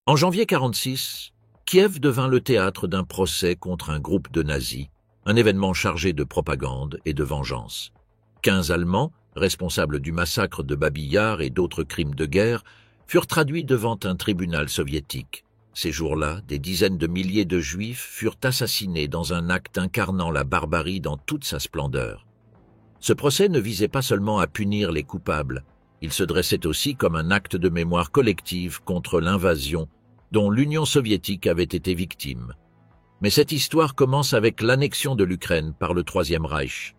En janvier 1946, Kiev devint le théâtre d'un procès contre un groupe de nazis, un événement chargé de propagande et de vengeance. 15 Allemands, responsables du massacre de Babi Yar et d'autres crimes de guerre, furent traduits devant un tribunal soviétique. Ces jours-là, des dizaines de milliers de Juifs furent assassinés dans un acte incarnant la barbarie dans toute sa splendeur. Ce procès ne visait pas seulement à punir les coupables, il se dressait aussi comme un acte de mémoire collective contre l'invasion dont l'Union soviétique avait été victime. Mais cette histoire commence avec l'annexion de l'Ukraine par le Troisième Reich.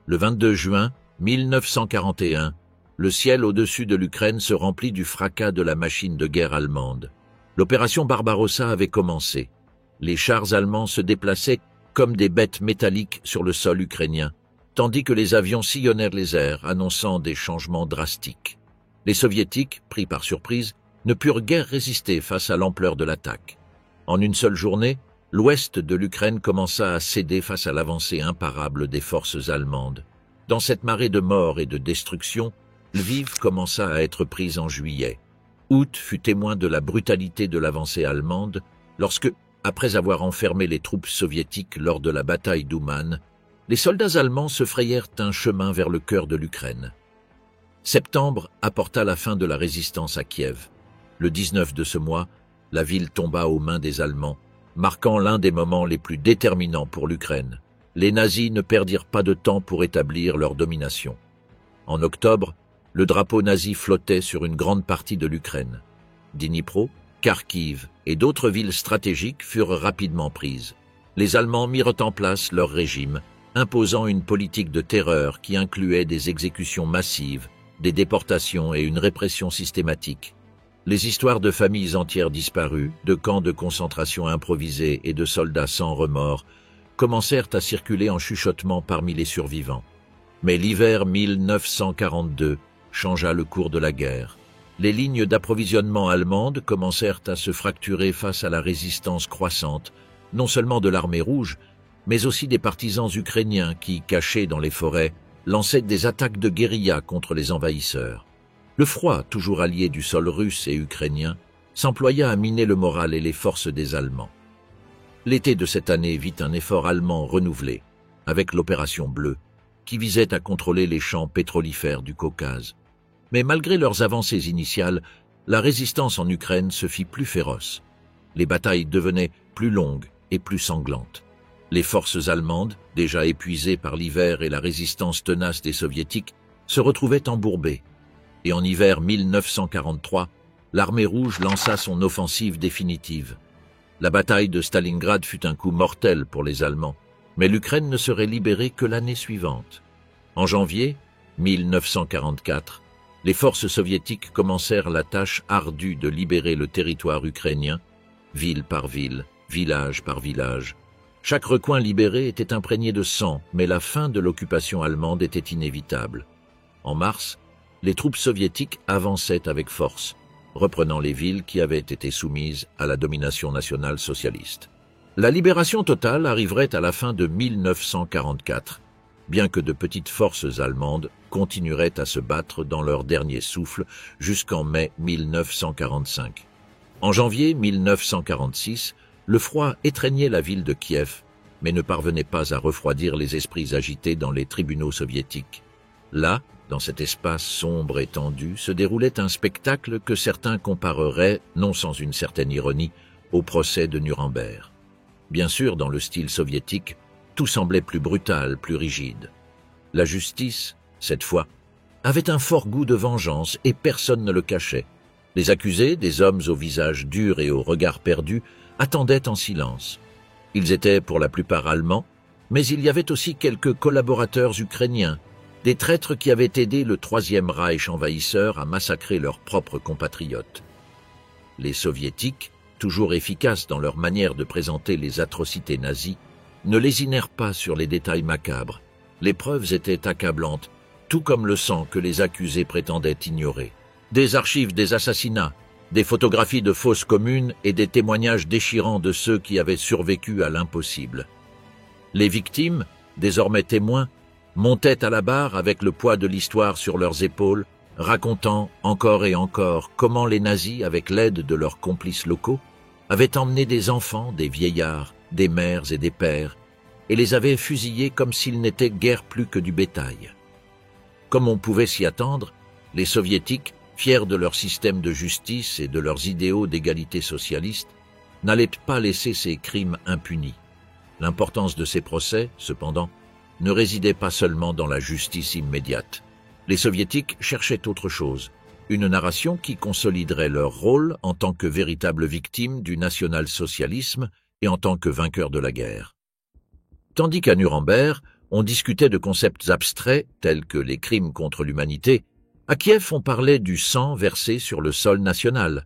Le 22 juin 1941, le ciel au-dessus de l'Ukraine se remplit du fracas de la machine de guerre allemande. L'opération Barbarossa avait commencé. Les chars allemands se déplaçaient comme des bêtes métalliques sur le sol ukrainien, tandis que les avions sillonnèrent les airs, annonçant des changements drastiques. Les Soviétiques, pris par surprise, ne purent guère résister face à l'ampleur de l'attaque. En une seule journée, l'ouest de l'Ukraine commença à céder face à l'avancée imparable des forces allemandes. Dans cette marée de morts et de destruction, Lviv commença à être prise en juillet. Août fut témoin de la brutalité de l'avancée allemande lorsque, après avoir enfermé les troupes soviétiques lors de la bataille d'Ouman, les soldats allemands se frayèrent un chemin vers le cœur de l'Ukraine. Septembre apporta la fin de la résistance à Kiev. Le 19 de ce mois, la ville tomba aux mains des Allemands, marquant l'un des moments les plus déterminants pour l'Ukraine. Les nazis ne perdirent pas de temps pour établir leur domination. En octobre, le drapeau nazi flottait sur une grande partie de l'Ukraine. Dnipro, Kharkiv et d'autres villes stratégiques furent rapidement prises. Les Allemands mirent en place leur régime, imposant une politique de terreur qui incluait des exécutions massives, des déportations et une répression systématique. Les histoires de familles entières disparues, de camps de concentration improvisés et de soldats sans remords commencèrent à circuler en chuchotement parmi les survivants. Mais l'hiver 1942 changea le cours de la guerre. Les lignes d'approvisionnement allemandes commencèrent à se fracturer face à la résistance croissante, non seulement de l'armée rouge, mais aussi des partisans ukrainiens qui, cachés dans les forêts, lançaient des attaques de guérilla contre les envahisseurs. Le froid, toujours allié du sol russe et ukrainien, s'employa à miner le moral et les forces des Allemands. L'été de cette année vit un effort allemand renouvelé, avec l'opération Bleue, qui visait à contrôler les champs pétrolifères du Caucase. Mais malgré leurs avancées initiales, la résistance en Ukraine se fit plus féroce. Les batailles devenaient plus longues et plus sanglantes. Les forces allemandes, déjà épuisées par l'hiver et la résistance tenace des Soviétiques, se retrouvaient embourbées. Et en hiver 1943, l'armée rouge lança son offensive définitive. La bataille de Stalingrad fut un coup mortel pour les Allemands, mais l'Ukraine ne serait libérée que l'année suivante. En janvier 1944, les forces soviétiques commencèrent la tâche ardue de libérer le territoire ukrainien, ville par ville, village par village. Chaque recoin libéré était imprégné de sang, mais la fin de l'occupation allemande était inévitable. En mars, les troupes soviétiques avançaient avec force, reprenant les villes qui avaient été soumises à la domination nationale socialiste. La libération totale arriverait à la fin de 1944, bien que de petites forces allemandes continueraient à se battre dans leur dernier souffle jusqu'en mai 1945. En janvier 1946, le froid étreignait la ville de Kiev, mais ne parvenait pas à refroidir les esprits agités dans les tribunaux soviétiques. Là, dans cet espace sombre et tendu, se déroulait un spectacle que certains compareraient, non sans une certaine ironie, au procès de Nuremberg. Bien sûr, dans le style soviétique, tout semblait plus brutal, plus rigide. La justice, cette fois, avait un fort goût de vengeance et personne ne le cachait. Les accusés, des hommes au visage dur et au regard perdu, attendaient en silence. Ils étaient pour la plupart allemands, mais il y avait aussi quelques collaborateurs ukrainiens, des traîtres qui avaient aidé le Troisième Reich envahisseur à massacrer leurs propres compatriotes. Les soviétiques, toujours efficaces dans leur manière de présenter les atrocités nazies, ne lésinèrent pas sur les détails macabres. Les preuves étaient accablantes, tout comme le sang que les accusés prétendaient ignorer. Des archives des assassinats, des photographies de fosses communes et des témoignages déchirants de ceux qui avaient survécu à l'impossible. Les victimes, désormais témoins, montaient à la barre avec le poids de l'histoire sur leurs épaules, racontant encore et encore comment les nazis, avec l'aide de leurs complices locaux, avaient emmené des enfants, des vieillards, des mères et des pères, et les avaient fusillés comme s'ils n'étaient guère plus que du bétail. Comme on pouvait s'y attendre, les soviétiques, fiers de leur système de justice et de leurs idéaux d'égalité socialiste, n'allaient pas laisser ces crimes impunis. L'importance de ces procès, cependant, ne résidait pas seulement dans la justice immédiate. Les soviétiques cherchaient autre chose, une narration qui consoliderait leur rôle en tant que véritables victimes du national-socialisme et en tant que vainqueurs de la guerre. Tandis qu'à Nuremberg, on discutait de concepts abstraits tels que les crimes contre l'humanité, à Kiev on parlait du sang versé sur le sol national.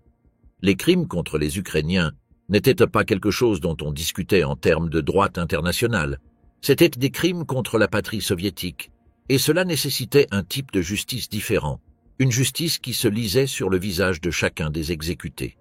Les crimes contre les Ukrainiens n'étaient pas quelque chose dont on discutait en termes de droit international. C'étaient des crimes contre la patrie soviétique, et cela nécessitait un type de justice différent, une justice qui se lisait sur le visage de chacun des exécutés.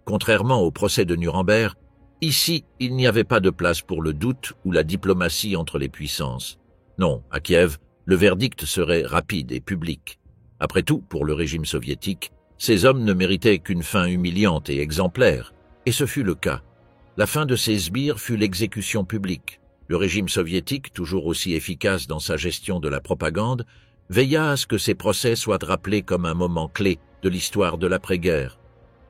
Contrairement au procès de Nuremberg, ici, il n'y avait pas de place pour le doute ou la diplomatie entre les puissances. Non, à Kiev, le verdict serait rapide et public. Après tout, pour le régime soviétique, ces hommes ne méritaient qu'une fin humiliante et exemplaire, et ce fut le cas. La fin de ces sbires fut l'exécution publique. Le régime soviétique, toujours aussi efficace dans sa gestion de la propagande, veilla à ce que ces procès soient rappelés comme un moment clé de l'histoire de l'après-guerre.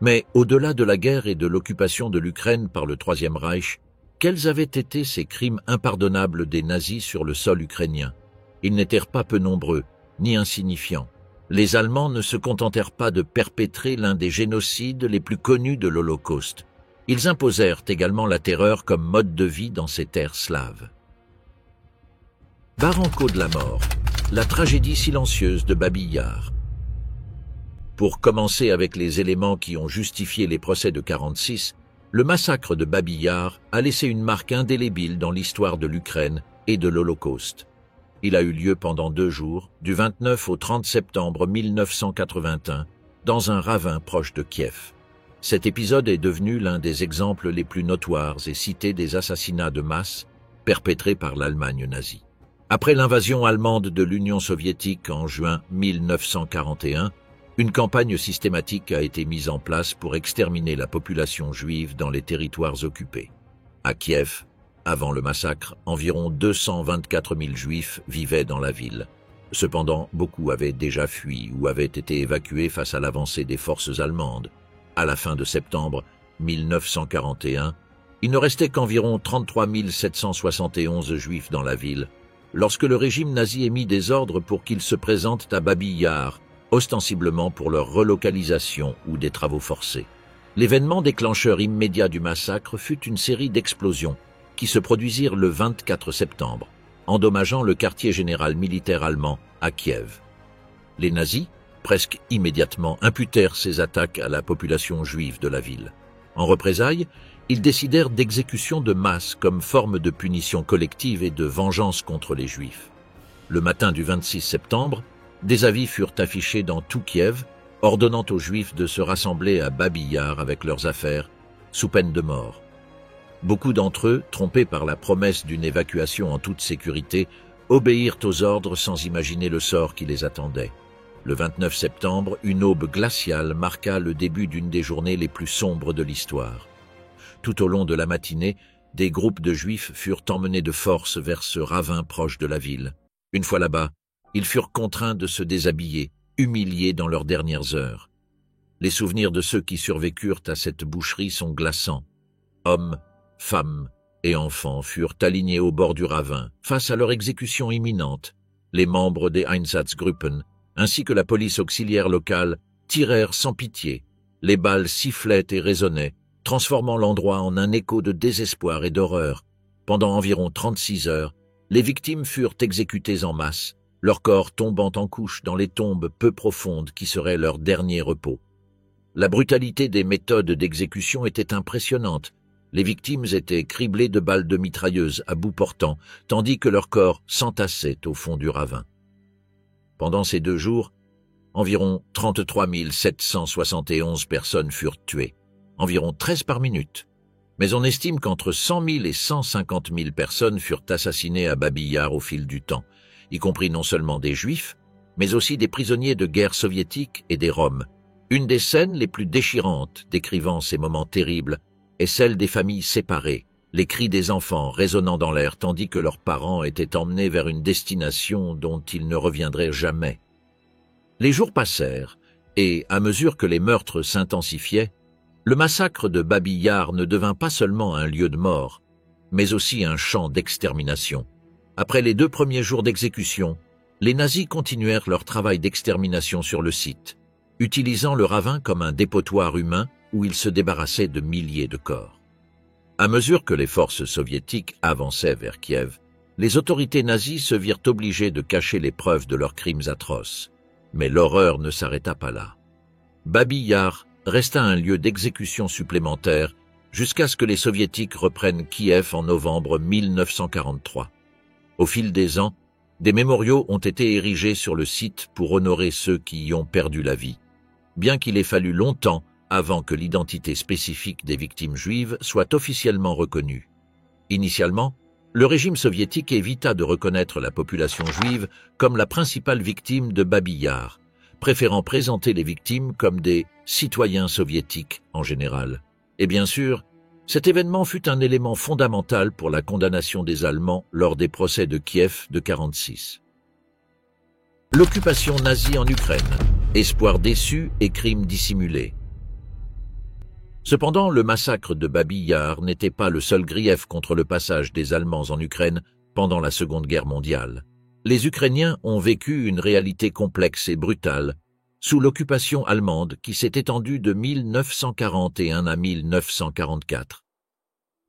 Mais au-delà de la guerre et de l'occupation de l'Ukraine par le Troisième Reich, quels avaient été ces crimes impardonnables des nazis sur le sol ukrainien? Ils n'étaient pas peu nombreux, ni insignifiants. Les Allemands ne se contentèrent pas de perpétrer l'un des génocides les plus connus de l'Holocauste. Ils imposèrent également la terreur comme mode de vie dans ces terres slaves. Barranco de la mort, la tragédie silencieuse de Babi Yar. Pour commencer avec les éléments qui ont justifié les procès de 1946, le massacre de Babi Yar a laissé une marque indélébile dans l'histoire de l'Ukraine et de l'Holocauste. Il a eu lieu pendant 2 jours, du 29 au 30 septembre 1981, dans un ravin proche de Kiev. Cet épisode est devenu l'un des exemples les plus notoires et cités des assassinats de masse perpétrés par l'Allemagne nazie. Après l'invasion allemande de l'Union soviétique en juin 1941, une campagne systématique a été mise en place pour exterminer la population juive dans les territoires occupés. À Kiev, avant le massacre, environ 224 000 juifs vivaient dans la ville. Cependant, beaucoup avaient déjà fui ou avaient été évacués face à l'avancée des forces allemandes. À la fin de septembre 1941, il ne restait qu'environ 33 771 juifs dans la ville, lorsque le régime nazi émit des ordres pour qu'ils se présentent à Babi Yar, ostensiblement pour leur relocalisation ou des travaux forcés. L'événement déclencheur immédiat du massacre fut une série d'explosions qui se produisirent le 24 septembre, endommageant le quartier général militaire allemand à Kiev. Les nazis, presque immédiatement, imputèrent ces attaques à la population juive de la ville. En représailles, ils décidèrent d'exécutions de masse comme forme de punition collective et de vengeance contre les juifs. Le matin du 26 septembre, des avis furent affichés dans tout Kiev, ordonnant aux juifs de se rassembler à Babi Yar avec leurs affaires, sous peine de mort. Beaucoup d'entre eux, trompés par la promesse d'une évacuation en toute sécurité, obéirent aux ordres sans imaginer le sort qui les attendait. Le 29 septembre, une aube glaciale marqua le début d'une des journées les plus sombres de l'histoire. Tout au long de la matinée, des groupes de juifs furent emmenés de force vers ce ravin proche de la ville. Une fois là-bas, ils furent contraints de se déshabiller, humiliés dans leurs dernières heures. Les souvenirs de ceux qui survécurent à cette boucherie sont glaçants. Hommes, femmes et enfants furent alignés au bord du ravin, face à leur exécution imminente. Les membres des Einsatzgruppen, ainsi que la police auxiliaire locale, tirèrent sans pitié. Les balles sifflaient et résonnaient, transformant l'endroit en un écho de désespoir et d'horreur. Pendant environ 36 heures, les victimes furent exécutées en masse, leurs corps tombant en couches dans les tombes peu profondes qui seraient leur dernier repos. La brutalité des méthodes d'exécution était impressionnante. Les victimes étaient criblées de balles de mitrailleuse à bout portant, tandis que leurs corps s'entassaient au fond du ravin. Pendant ces 2 jours, environ 33 771 personnes furent tuées, environ 13 par minute. Mais on estime qu'entre 100 000 et 150 000 personnes furent assassinées à Babi Yar au fil du temps, y compris non seulement des juifs, mais aussi des prisonniers de guerre soviétiques et des Roms. Une des scènes les plus déchirantes décrivant ces moments terribles est celle des familles séparées, les cris des enfants résonnant dans l'air tandis que leurs parents étaient emmenés vers une destination dont ils ne reviendraient jamais. Les jours passèrent, et à mesure que les meurtres s'intensifiaient, le massacre de Babi Yar ne devint pas seulement un lieu de mort, mais aussi un champ d'extermination. Après les 2 premiers jours d'exécution, les nazis continuèrent leur travail d'extermination sur le site, utilisant le ravin comme un dépotoir humain où ils se débarrassaient de milliers de corps. À mesure que les forces soviétiques avançaient vers Kiev, les autorités nazies se virent obligées de cacher les preuves de leurs crimes atroces. Mais l'horreur ne s'arrêta pas là. Babi Yar resta un lieu d'exécution supplémentaire jusqu'à ce que les soviétiques reprennent Kiev en novembre 1943. Au fil des ans, des mémoriaux ont été érigés sur le site pour honorer ceux qui y ont perdu la vie, bien qu'il ait fallu longtemps avant que l'identité spécifique des victimes juives soit officiellement reconnue. Initialement, le régime soviétique évita de reconnaître la population juive comme la principale victime de Babi Yar, préférant présenter les victimes comme des citoyens soviétiques en général. Et bien sûr, cet événement fut un élément fondamental pour la condamnation des Allemands lors des procès de Kiev de 1946. L'occupation nazie en Ukraine, espoir déçu et crimes dissimulés. Cependant, le massacre de Babi Yar n'était pas le seul grief contre le passage des Allemands en Ukraine pendant la Seconde Guerre mondiale. Les Ukrainiens ont vécu une réalité complexe et brutale sous l'occupation allemande qui s'est étendue de 1941 à 1944.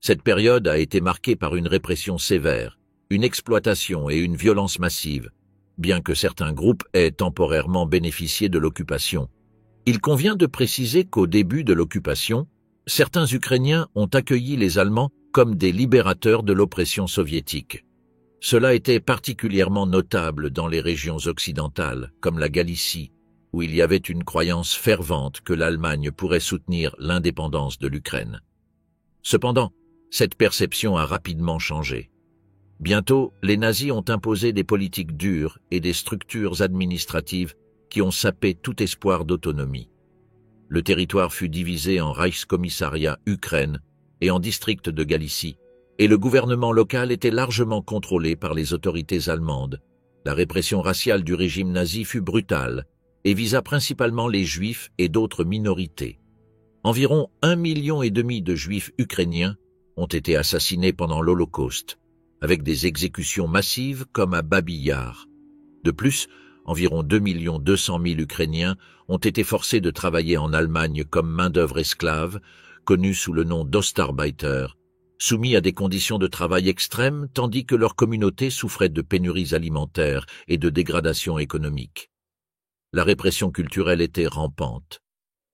Cette période a été marquée par une répression sévère, une exploitation et une violence massive, bien que certains groupes aient temporairement bénéficié de l'occupation. Il convient de préciser qu'au début de l'occupation, certains Ukrainiens ont accueilli les Allemands comme des libérateurs de l'oppression soviétique. Cela était particulièrement notable dans les régions occidentales, comme la Galicie, où il y avait une croyance fervente que l'Allemagne pourrait soutenir l'indépendance de l'Ukraine. Cependant, cette perception a rapidement changé. Bientôt, les nazis ont imposé des politiques dures et des structures administratives qui ont sapé tout espoir d'autonomie. Le territoire fut divisé en Reichskommissariat Ukraine et en districts de Galicie, et le gouvernement local était largement contrôlé par les autorités allemandes. La répression raciale du régime nazi fut brutale et visa principalement les Juifs et d'autres minorités. Environ 1,5 million de Juifs ukrainiens ont été assassinés pendant l'Holocauste, avec des exécutions massives comme à Babi Yar. De plus, environ 2 200 000 Ukrainiens ont été forcés de travailler en Allemagne comme main-d'œuvre esclave, connue sous le nom d'Ostarbeiter, soumis à des conditions de travail extrêmes tandis que leur communauté souffrait de pénuries alimentaires et de dégradation économique. La répression culturelle était rampante.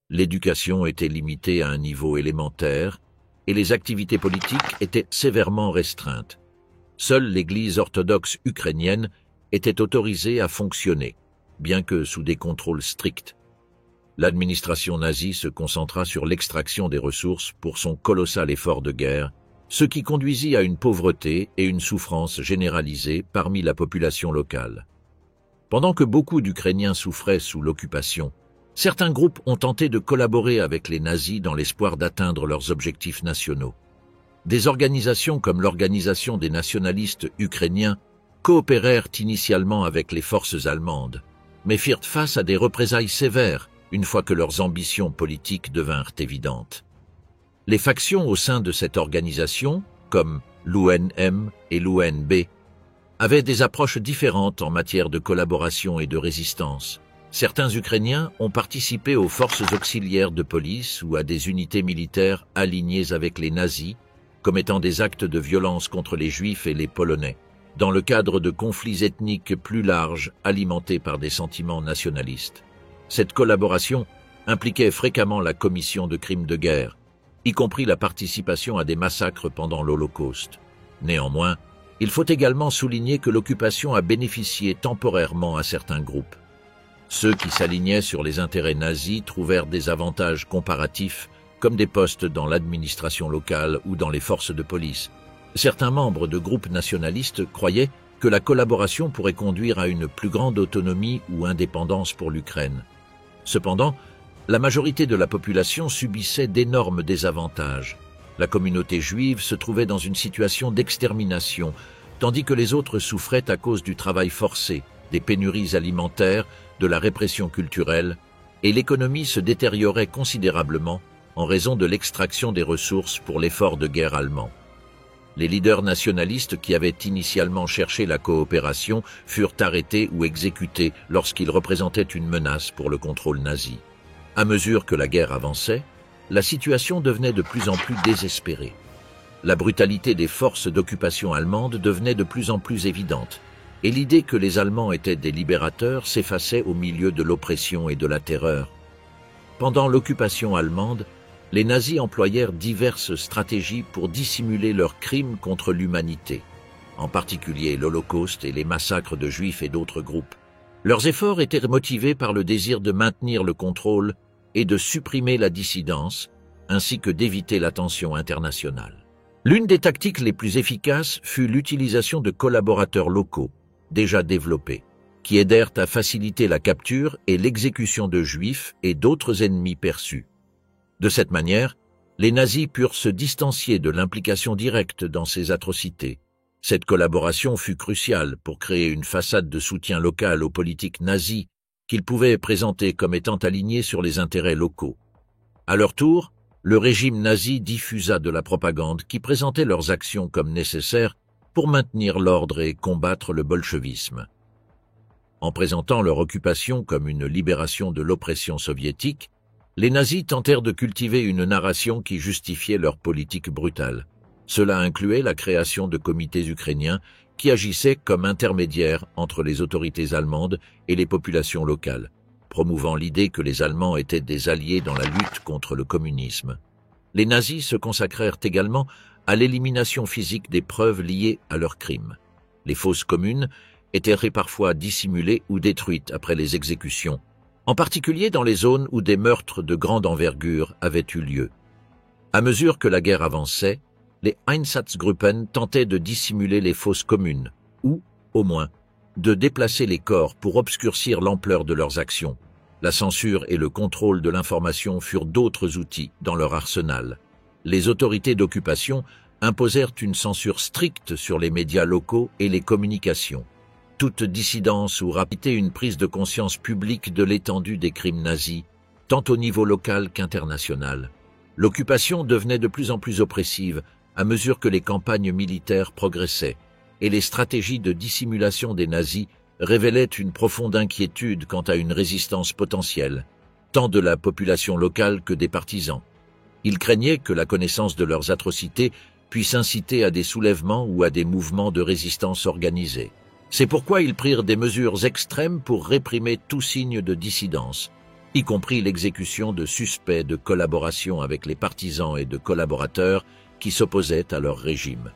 L'éducation était limitée à un niveau élémentaire et les activités politiques étaient sévèrement restreintes. Seule l'Église orthodoxe ukrainienne était autorisée à fonctionner, bien que sous des contrôles stricts. L'administration nazie se concentra sur l'extraction des ressources pour son colossal effort de guerre, ce qui conduisit à une pauvreté et une souffrance généralisée parmi la population locale. Pendant que beaucoup d'Ukrainiens souffraient sous l'occupation, certains groupes ont tenté de collaborer avec les nazis dans l'espoir d'atteindre leurs objectifs nationaux. Des organisations comme l'Organisation des nationalistes ukrainiens coopérèrent initialement avec les forces allemandes, mais firent face à des représailles sévères une fois que leurs ambitions politiques devinrent évidentes. Les factions au sein de cette organisation, comme l'UNM et l'UNB, avaient des approches différentes en matière de collaboration et de résistance. Certains Ukrainiens ont participé aux forces auxiliaires de police ou à des unités militaires alignées avec les nazis, commettant des actes de violence contre les Juifs et les Polonais, dans le cadre de conflits ethniques plus larges alimentés par des sentiments nationalistes. Cette collaboration impliquait fréquemment la commission de crimes de guerre, y compris la participation à des massacres pendant l'Holocauste. Néanmoins, il faut également souligner que l'occupation a bénéficié temporairement à certains groupes. Ceux qui s'alignaient sur les intérêts nazis trouvèrent des avantages comparatifs, comme des postes dans l'administration locale ou dans les forces de police. Certains membres de groupes nationalistes croyaient que la collaboration pourrait conduire à une plus grande autonomie ou indépendance pour l'Ukraine. Cependant, la majorité de la population subissait d'énormes désavantages. La communauté juive se trouvait dans une situation d'extermination, tandis que les autres souffraient à cause du travail forcé, des pénuries alimentaires, de la répression culturelle, et l'économie se détériorait considérablement en raison de l'extraction des ressources pour l'effort de guerre allemand. Les leaders nationalistes qui avaient initialement cherché la coopération furent arrêtés ou exécutés lorsqu'ils représentaient une menace pour le contrôle nazi. À mesure que la guerre avançait, la situation devenait de plus en plus désespérée. La brutalité des forces d'occupation allemandes devenait de plus en plus évidente, et l'idée que les Allemands étaient des libérateurs s'effaçait au milieu de l'oppression et de la terreur. Pendant l'occupation allemande, les nazis employèrent diverses stratégies pour dissimuler leurs crimes contre l'humanité, en particulier l'Holocauste et les massacres de Juifs et d'autres groupes. Leurs efforts étaient motivés par le désir de maintenir le contrôle et de supprimer la dissidence, ainsi que d'éviter l'attention internationale. L'une des tactiques les plus efficaces fut l'utilisation de collaborateurs locaux, déjà développés, qui aidèrent à faciliter la capture et l'exécution de Juifs et d'autres ennemis perçus. De cette manière, les nazis purent se distancier de l'implication directe dans ces atrocités. Cette collaboration fut cruciale pour créer une façade de soutien local aux politiques nazies qu'ils pouvaient présenter comme étant alignés sur les intérêts locaux. À leur tour, le régime nazi diffusa de la propagande qui présentait leurs actions comme nécessaires pour maintenir l'ordre et combattre le bolchevisme. En présentant leur occupation comme une libération de l'oppression soviétique, les nazis tentèrent de cultiver une narration qui justifiait leur politique brutale. Cela incluait la création de comités ukrainiens qui agissaient comme intermédiaires entre les autorités allemandes et les populations locales, promouvant l'idée que les Allemands étaient des alliés dans la lutte contre le communisme. Les nazis se consacrèrent également à l'élimination physique des preuves liées à leurs crimes. Les fosses communes étaient parfois dissimulées ou détruites après les exécutions, en particulier dans les zones où des meurtres de grande envergure avaient eu lieu. À mesure que la guerre avançait, les Einsatzgruppen tentaient de dissimuler les fosses communes, ou, au moins, de déplacer les corps pour obscurcir l'ampleur de leurs actions. La censure et le contrôle de l'information furent d'autres outils dans leur arsenal. Les autorités d'occupation imposèrent une censure stricte sur les médias locaux et les communications. Toute dissidence ou rapidité une prise de conscience publique de l'étendue des crimes nazis, tant au niveau local qu'international. L'occupation devenait de plus en plus oppressive à mesure que les campagnes militaires progressaient, et les stratégies de dissimulation des nazis révélaient une profonde inquiétude quant à une résistance potentielle, tant de la population locale que des partisans. Ils craignaient que la connaissance de leurs atrocités puisse inciter à des soulèvements ou à des mouvements de résistance organisés. C'est pourquoi ils prirent des mesures extrêmes pour réprimer tout signe de dissidence, y compris l'exécution de suspects de collaboration avec les partisans et de collaborateurs qui s'opposaient à leur régime.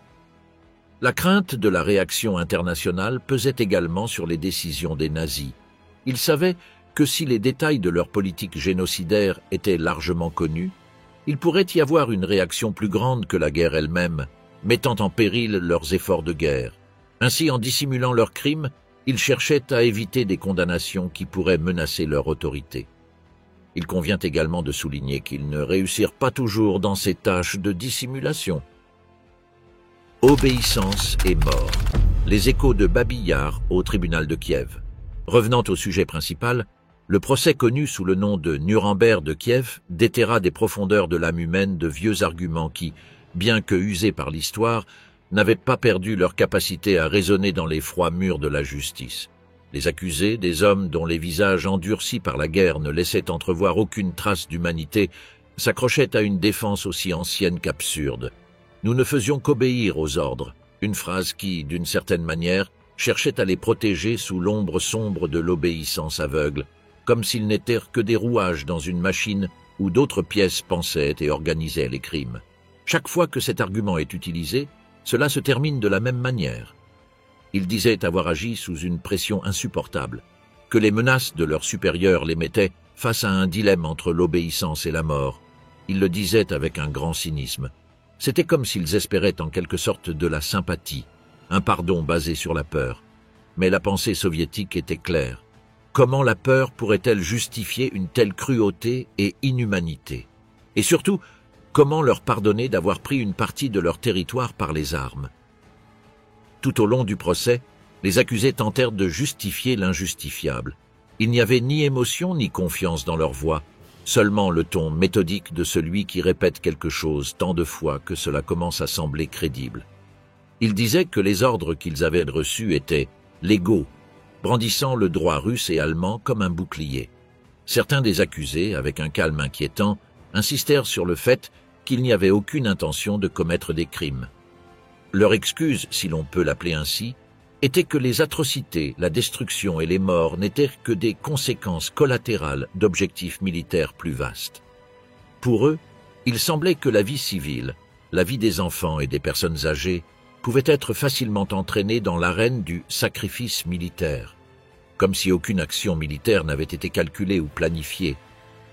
La crainte de la réaction internationale pesait également sur les décisions des nazis. Ils savaient que si les détails de leur politique génocidaire étaient largement connus, il pourrait y avoir une réaction plus grande que la guerre elle-même, mettant en péril leurs efforts de guerre. Ainsi, en dissimulant leurs crimes, ils cherchaient à éviter des condamnations qui pourraient menacer leur autorité. Il convient également de souligner qu'ils ne réussirent pas toujours dans ces tâches de dissimulation. Obéissance et mort. Les échos de Babi Yar au tribunal de Kiev. Revenant au sujet principal, le procès connu sous le nom de Nuremberg de Kiev déterra des profondeurs de l'âme humaine de vieux arguments qui, bien que usés par l'histoire, n'avaient pas perdu leur capacité à résonner dans les froids murs de la justice. Les accusés, des hommes dont les visages endurcis par la guerre ne laissaient entrevoir aucune trace d'humanité, s'accrochaient à une défense aussi ancienne qu'absurde. Nous ne faisions qu'obéir aux ordres, une phrase qui, d'une certaine manière, cherchait à les protéger sous l'ombre sombre de l'obéissance aveugle, comme s'ils n'étaient que des rouages dans une machine où d'autres pièces pensaient et organisaient les crimes. Chaque fois que cet argument est utilisé, cela se termine de la même manière. Ils disaient avoir agi sous une pression insupportable, que les menaces de leurs supérieurs les mettaient face à un dilemme entre l'obéissance et la mort. Ils le disaient avec un grand cynisme. C'était comme s'ils espéraient en quelque sorte de la sympathie, un pardon basé sur la peur. Mais la pensée soviétique était claire. Comment la peur pourrait-elle justifier une telle cruauté et inhumanité? Et surtout, comment leur pardonner d'avoir pris une partie de leur territoire par les armes? Tout au long du procès, les accusés tentèrent de justifier l'injustifiable. Il n'y avait ni émotion ni confiance dans leur voix, seulement le ton méthodique de celui qui répète quelque chose tant de fois que cela commence à sembler crédible. Ils disaient que les ordres qu'ils avaient reçus étaient légaux, brandissant le droit russe et allemand comme un bouclier. Certains des accusés, avec un calme inquiétant, insistèrent sur le fait qu'il n'y avait aucune intention de commettre des crimes. Leur excuse, si l'on peut l'appeler ainsi, était que les atrocités, la destruction et les morts n'étaient que des conséquences collatérales d'objectifs militaires plus vastes. Pour eux, il semblait que la vie civile, la vie des enfants et des personnes âgées, pouvait être facilement entraînée dans l'arène du sacrifice militaire, comme si aucune action militaire n'avait été calculée ou planifiée,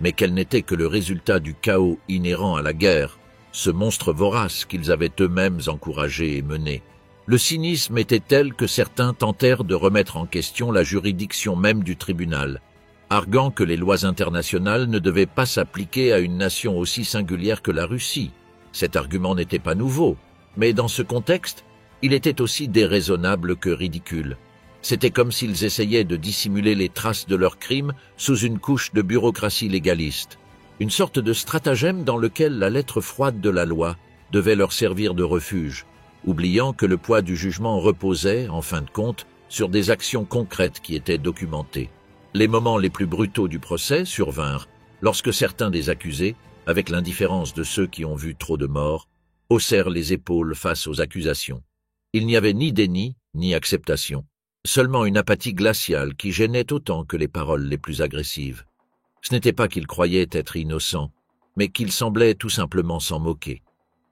mais qu'elle n'était que le résultat du chaos inhérent à la guerre, ce monstre vorace qu'ils avaient eux-mêmes encouragé et mené. Le cynisme était tel que certains tentèrent de remettre en question la juridiction même du tribunal, arguant que les lois internationales ne devaient pas s'appliquer à une nation aussi singulière que la Russie. Cet argument n'était pas nouveau, mais dans ce contexte, il était aussi déraisonnable que ridicule. C'était comme s'ils essayaient de dissimuler les traces de leurs crimes sous une couche de bureaucratie légaliste, une sorte de stratagème dans lequel la lettre froide de la loi devait leur servir de refuge, oubliant que le poids du jugement reposait, en fin de compte, sur des actions concrètes qui étaient documentées. Les moments les plus brutaux du procès survinrent lorsque certains des accusés, avec l'indifférence de ceux qui ont vu trop de morts, haussèrent les épaules face aux accusations. Il n'y avait ni déni, ni acceptation, seulement une apathie glaciale qui gênait autant que les paroles les plus agressives. Ce n'était pas qu'ils croyaient être innocents, mais qu'ils semblaient tout simplement s'en moquer.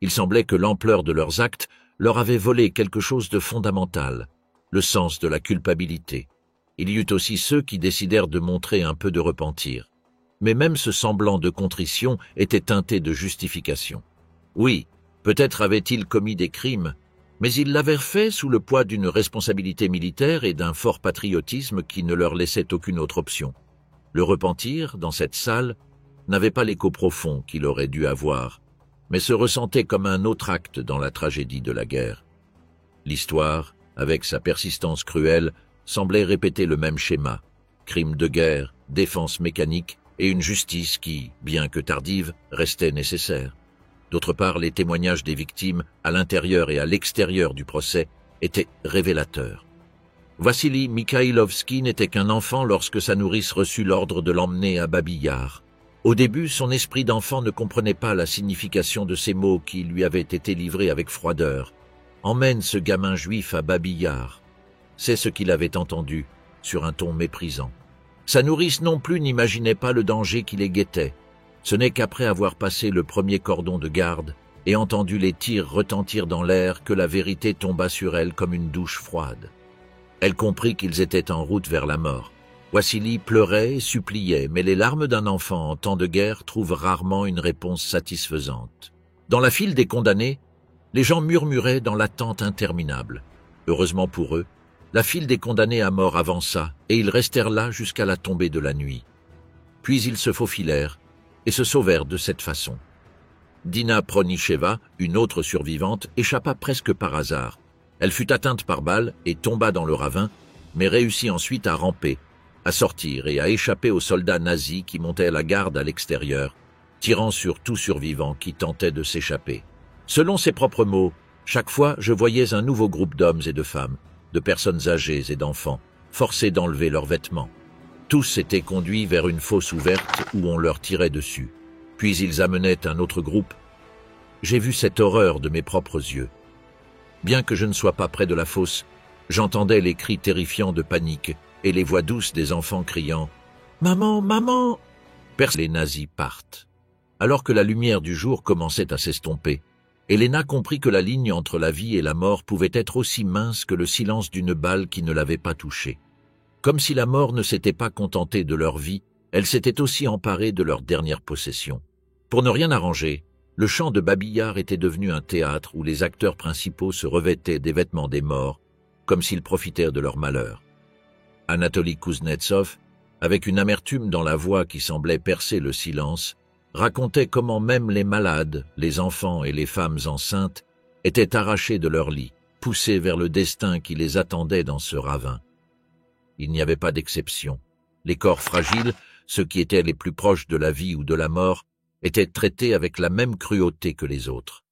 Il semblait que l'ampleur de leurs actes leur avait volé quelque chose de fondamental, le sens de la culpabilité. Il y eut aussi ceux qui décidèrent de montrer un peu de repentir. Mais même ce semblant de contrition était teinté de justification. Oui, peut-être avaient-ils commis des crimes, mais ils l'avaient fait sous le poids d'une responsabilité militaire et d'un fort patriotisme qui ne leur laissait aucune autre option. Le repentir, dans cette salle, n'avait pas l'écho profond qu'il aurait dû avoir, mais se ressentait comme un autre acte dans la tragédie de la guerre. L'histoire, avec sa persistance cruelle, semblait répéter le même schéma. Crimes de guerre, défense mécanique et une justice qui, bien que tardive, restait nécessaire. D'autre part, les témoignages des victimes, à l'intérieur et à l'extérieur du procès, étaient révélateurs. Vassili Mikhailovski n'était qu'un enfant lorsque sa nourrice reçut l'ordre de l'emmener à Babi-Yar. Au début, son esprit d'enfant ne comprenait pas la signification de ces mots qui lui avaient été livrés avec froideur. « Emmène ce gamin juif à Babi-Yar ». C'est ce qu'il avait entendu, sur un ton méprisant. Sa nourrice non plus n'imaginait pas le danger qui les guettait. Ce n'est qu'après avoir passé le premier cordon de garde et entendu les tirs retentir dans l'air que la vérité tomba sur elle comme une douche froide. Elle comprit qu'ils étaient en route vers la mort. Wassili pleurait et suppliait, mais les larmes d'un enfant en temps de guerre trouvent rarement une réponse satisfaisante. Dans la file des condamnés, les gens murmuraient dans l'attente interminable. Heureusement pour eux, la file des condamnés à mort avança et ils restèrent là jusqu'à la tombée de la nuit. Puis ils se faufilèrent et se sauvèrent de cette façon. Dina Pronicheva, une autre survivante, échappa presque par hasard. Elle fut atteinte par balle et tomba dans le ravin, mais réussit ensuite à ramper, à sortir et à échapper aux soldats nazis qui montaient la garde à l'extérieur, tirant sur tout survivant qui tentait de s'échapper. Selon ses propres mots, chaque fois je voyais un nouveau groupe d'hommes et de femmes, de personnes âgées et d'enfants, forcés d'enlever leurs vêtements. Tous étaient conduits vers une fosse ouverte où on leur tirait dessus. Puis ils amenaient un autre groupe. J'ai vu cette horreur de mes propres yeux. Bien que je ne sois pas près de la fosse, j'entendais les cris terrifiants de panique et les voix douces des enfants criant « Maman, maman !» Les nazis partent. Alors que la lumière du jour commençait à s'estomper, Elena comprit que la ligne entre la vie et la mort pouvait être aussi mince que le silence d'une balle qui ne l'avait pas touchée. Comme si la mort ne s'était pas contentée de leur vie, elle s'était aussi emparée de leur dernière possession. Pour ne rien arranger, Le champ de Babi-Yar était devenu un théâtre où les acteurs principaux se revêtaient des vêtements des morts, comme s'ils profitèrent de leur malheur. Anatoly Kuznetsov, avec une amertume dans la voix qui semblait percer le silence, racontait comment même les malades, les enfants et les femmes enceintes étaient arrachés de leur lit, poussés vers le destin qui les attendait dans ce ravin. Il n'y avait pas d'exception. Les corps fragiles, ceux qui étaient les plus proches de la vie ou de la mort, étaient traités avec la même cruauté que les autres.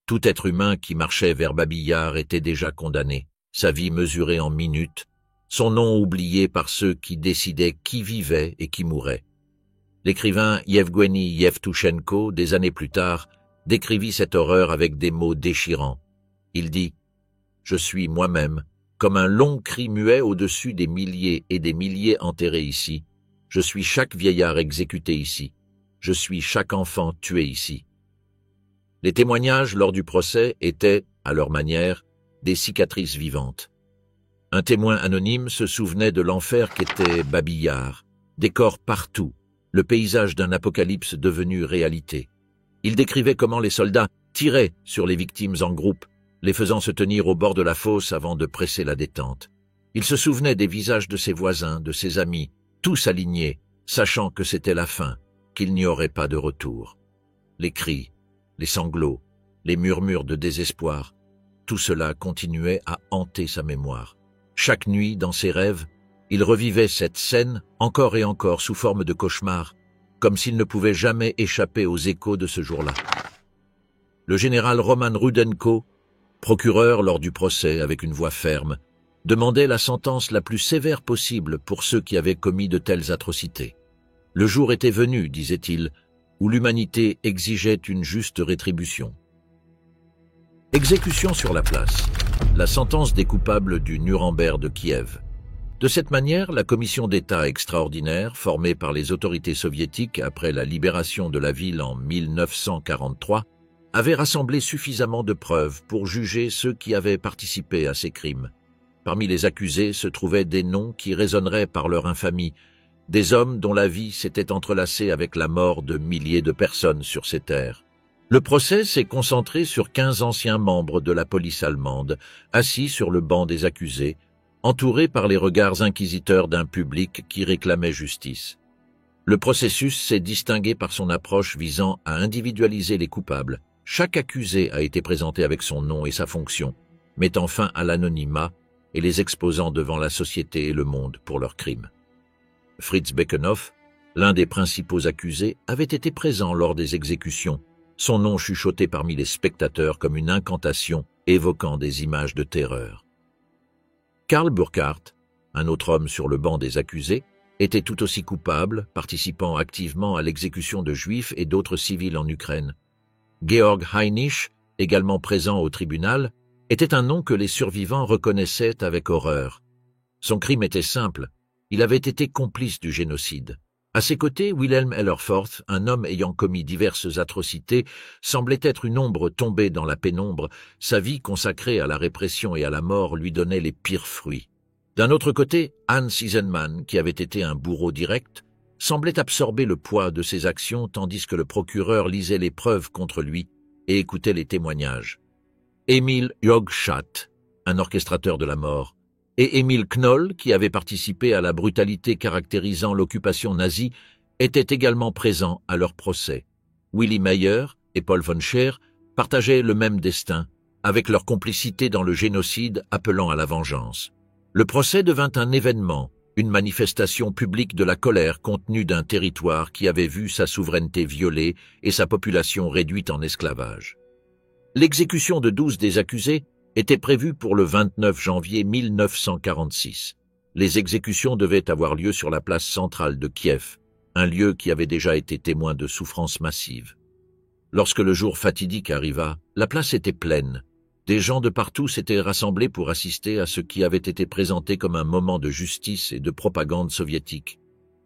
Tout être humain qui marchait vers Babi-Yar était déjà condamné, sa vie mesurée en minutes, son nom oublié par ceux qui décidaient qui vivait et qui mourait. L'écrivain Yevgueni Yevtushenko, des années plus tard, décrivit cette horreur avec des mots déchirants. Il dit « Je suis moi-même, comme un long cri muet au-dessus des milliers et des milliers enterrés ici. Je suis chaque vieillard exécuté ici. Je suis chaque enfant tué ici. » Les témoignages lors du procès étaient, à leur manière, des cicatrices vivantes. Un témoin anonyme se souvenait de l'enfer qu'était Babi-Yar, des corps partout, le paysage d'un apocalypse devenu réalité. Il décrivait comment les soldats tiraient sur les victimes en groupe, les faisant se tenir au bord de la fosse avant de presser la détente. Il se souvenait des visages de ses voisins, de ses amis, tous alignés, sachant que c'était la fin, qu'il n'y aurait pas de retour. Les cris, les sanglots, les murmures de désespoir, tout cela continuait à hanter sa mémoire. Chaque nuit, dans ses rêves, il revivait cette scène encore et encore sous forme de cauchemar, comme s'il ne pouvait jamais échapper aux échos de ce jour-là. Le général Roman Rudenko, procureur lors du procès avec une voix ferme, demandait la sentence la plus sévère possible pour ceux qui avaient commis de telles atrocités. Le jour était venu, disait-il, où l'humanité exigeait une juste rétribution. Exécution sur la place. La sentence des coupables du Nuremberg de Kiev. De cette manière, la commission d'État extraordinaire, formée par les autorités soviétiques après la libération de la ville en 1943, avait rassemblé suffisamment de preuves pour juger ceux qui avaient participé à ces crimes. Parmi les accusés se trouvaient des noms qui résonneraient par leur infamie, des hommes dont la vie s'était entrelacée avec la mort de milliers de personnes sur ces terres. Le procès s'est concentré sur 15 anciens membres de la police allemande, assis sur le banc des accusés, entourés par les regards inquisiteurs d'un public qui réclamait justice. Le processus s'est distingué par son approche visant à individualiser les coupables. Chaque accusé a été présenté avec son nom et sa fonction, mettant fin à l'anonymat et les exposant devant la société et le monde pour leurs crimes. Fritz Beckenhoff, l'un des principaux accusés, avait été présent lors des exécutions, son nom chuchoté parmi les spectateurs comme une incantation évoquant des images de terreur. Karl Burkhardt, un autre homme sur le banc des accusés, était tout aussi coupable, participant activement à l'exécution de juifs et d'autres civils en Ukraine. Georg Heinisch, également présent au tribunal, était un nom que les survivants reconnaissaient avec horreur. Son crime était simple, il avait été complice du génocide. À ses côtés, Wilhelm Ellerforth, un homme ayant commis diverses atrocités, semblait être une ombre tombée dans la pénombre. Sa vie consacrée à la répression et à la mort lui donnait les pires fruits. D'un autre côté, Hans Eisenmann, qui avait été un bourreau direct, semblait absorber le poids de ses actions tandis que le procureur lisait les preuves contre lui et écoutait les témoignages. Emil Jogschat, un orchestrateur de la mort, et Emil Knoll, qui avait participé à la brutalité caractérisant l'occupation nazie, étaient également présents à leur procès. Willy Meyer et Paul von Scheer partageaient le même destin, avec leur complicité dans le génocide appelant à la vengeance. Le procès devint un événement, une manifestation publique de la colère contenue d'un territoire qui avait vu sa souveraineté violée et sa population réduite en esclavage. L'exécution de 12 des accusés était prévue pour le 29 janvier 1946. Les exécutions devaient avoir lieu sur la place centrale de Kiev, un lieu qui avait déjà été témoin de souffrances massives. Lorsque le jour fatidique arriva, la place était pleine. Des gens de partout s'étaient rassemblés pour assister à ce qui avait été présenté comme un moment de justice et de propagande soviétique.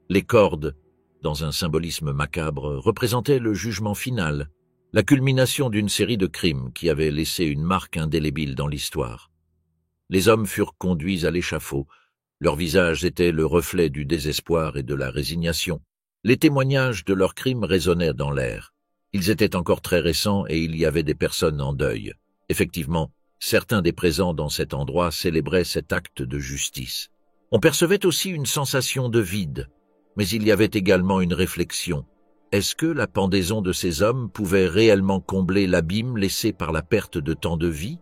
Les cordes, dans un symbolisme macabre, représentaient le jugement final, la culmination d'une série de crimes qui avaient laissé une marque indélébile dans l'histoire. Les hommes furent conduits à l'échafaud. Leurs visages étaient le reflet du désespoir et de la résignation. Les témoignages de leurs crimes résonnaient dans l'air. Ils étaient encore très récents et il y avait des personnes en deuil. Effectivement, certains des présents dans cet endroit célébraient cet acte de justice. On percevait aussi une sensation de vide, mais il y avait également une réflexion. Est-ce que la pendaison de ces hommes pouvait réellement combler l'abîme laissé par la perte de tant de vie?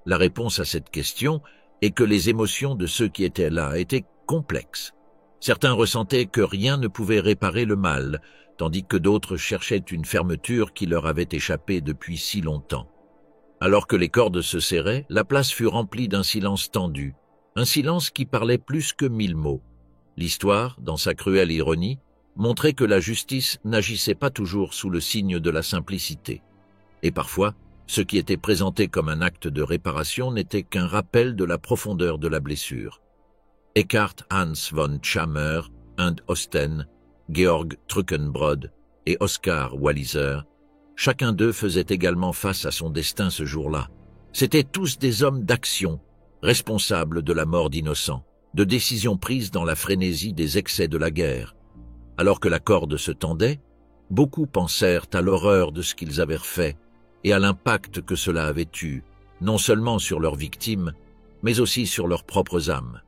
La réponse à cette question est que les émotions de ceux qui étaient là étaient complexes. Certains ressentaient que rien ne pouvait réparer le mal, tandis que d'autres cherchaient une fermeture qui leur avait échappé depuis si longtemps. Alors que les cordes se serraient, la place fut remplie d'un silence tendu, un silence qui parlait plus que 1000 mots. L'histoire, dans sa cruelle ironie, montrait que la justice n'agissait pas toujours sous le signe de la simplicité. Et parfois, ce qui était présenté comme un acte de réparation n'était qu'un rappel de la profondeur de la blessure. Eckhard Hans von Tschammer, und Osten, Georg Trückenbrod et Oscar Walliser, chacun d'eux faisait également face à son destin ce jour-là. C'étaient tous des hommes d'action, responsables de la mort d'innocents, de décisions prises dans la frénésie des excès de la guerre. Alors que la corde se tendait, beaucoup pensèrent à l'horreur de ce qu'ils avaient fait et à l'impact que cela avait eu, non seulement sur leurs victimes, mais aussi sur leurs propres âmes.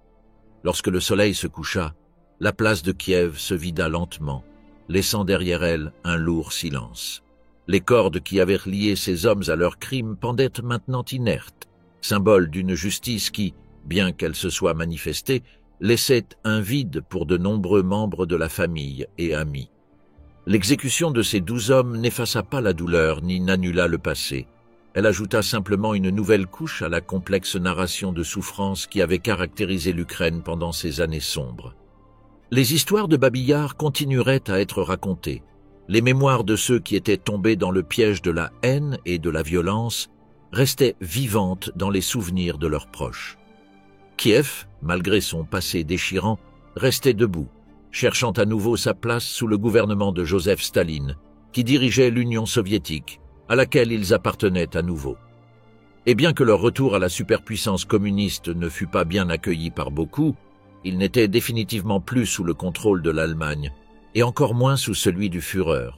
Lorsque le soleil se coucha, la place de Kiev se vida lentement, laissant derrière elle un lourd silence. Les cordes qui avaient lié ces hommes à leurs crimes pendaient maintenant inertes, symbole d'une justice qui, bien qu'elle se soit manifestée, laissait un vide pour de nombreux membres de la famille et amis. L'exécution de ces 12 hommes n'effaça pas la douleur ni n'annula le passé. Elle ajouta simplement une nouvelle couche à la complexe narration de souffrance qui avait caractérisé l'Ukraine pendant ces années sombres. Les histoires de Babi-Yar continueraient à être racontées. Les mémoires de ceux qui étaient tombés dans le piège de la haine et de la violence restaient vivantes dans les souvenirs de leurs proches. Kiev, malgré son passé déchirant, restait debout, cherchant à nouveau sa place sous le gouvernement de Joseph Staline, qui dirigeait l'Union soviétique, à laquelle ils appartenaient à nouveau. Et bien que leur retour à la superpuissance communiste ne fût pas bien accueilli par beaucoup, ils n'étaient définitivement plus sous le contrôle de l'Allemagne, et encore moins sous celui du Führer.